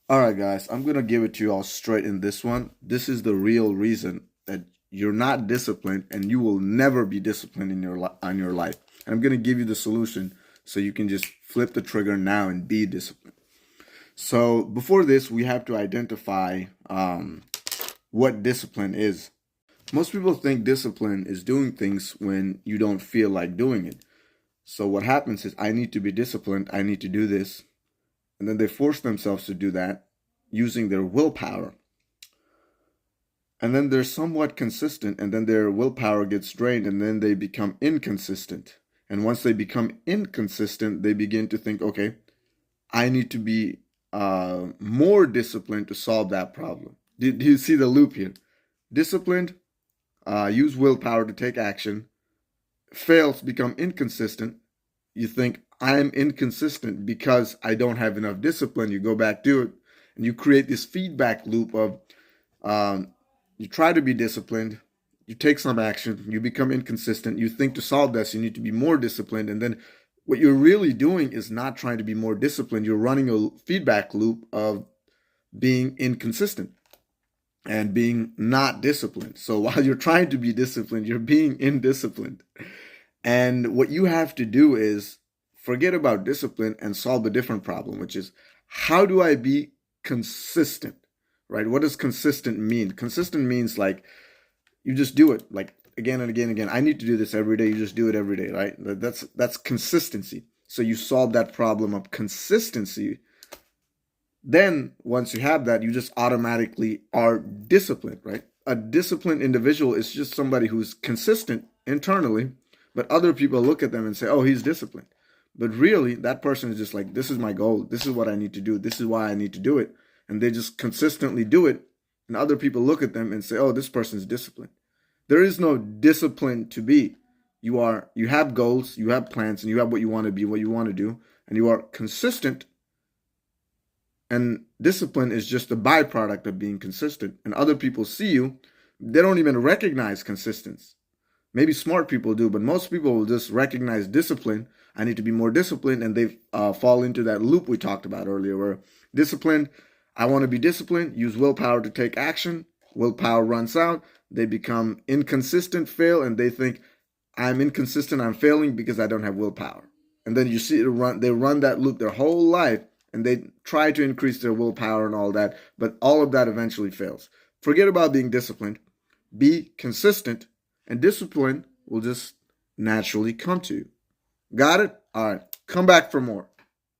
All right, guys, I'm gonna give it to you all straight in this one. This is the real reason that you're not disciplined and you will never be disciplined in on your life. And I'm gonna give you the solution so you can just flip the trigger now and be disciplined. So before this, we have to identify what discipline is. Most people think discipline is doing things when you don't feel like doing it. So what happens is, I need to be disciplined. I need to do this. And then they force themselves to do that using their willpower. And then they're somewhat consistent, and then their willpower gets drained, and then they become inconsistent. And once they become inconsistent, they begin to think, okay, I need to be more disciplined to solve that problem. Do you see the loop here? Disciplined, use willpower to take action, fails, become inconsistent. You think, I'm inconsistent because I don't have enough discipline. You go back to it, and you create this feedback loop of you try to be disciplined, you take some action, you become inconsistent, you think to solve this, you need to be more disciplined. And then what you're really doing is not trying to be more disciplined. You're running a feedback loop of being inconsistent and being not disciplined. So while you're trying to be disciplined, you're being indisciplined. And what you have to do is forget about discipline and solve a different problem, which is, how do I be consistent, right? What does consistent mean? Consistent means like you just do it like again and again and again. I need to do this every day. You just do it every day, right? That's consistency. So you solve that problem of consistency. Then once you have that, you just automatically are disciplined, right? A disciplined individual is just somebody who's consistent internally, but other people look at them and say, oh, he's disciplined. But really, that person is just like, this is my goal. This is what I need to do. This is why I need to do it. And they just consistently do it. And other people look at them and say, oh, this person is disciplined. There is no discipline to be. You have goals, you have plans, and you have what you want to be, what you want to do, and you are consistent. And discipline is just a byproduct of being consistent. And other people see you, they don't even recognize consistency. Maybe smart people do, but most people will just recognize discipline. I need to be more disciplined, and they fall into that loop we talked about earlier, where disciplined, I want to be disciplined, use willpower to take action, willpower runs out, they become inconsistent, fail, and they think, I'm inconsistent, I'm failing because I don't have willpower. And then you see they run that loop their whole life, and they try to increase their willpower and all that, but all of that eventually fails. Forget about being disciplined. Be consistent, and discipline will just naturally come to you. Got it? All right. Come back for more.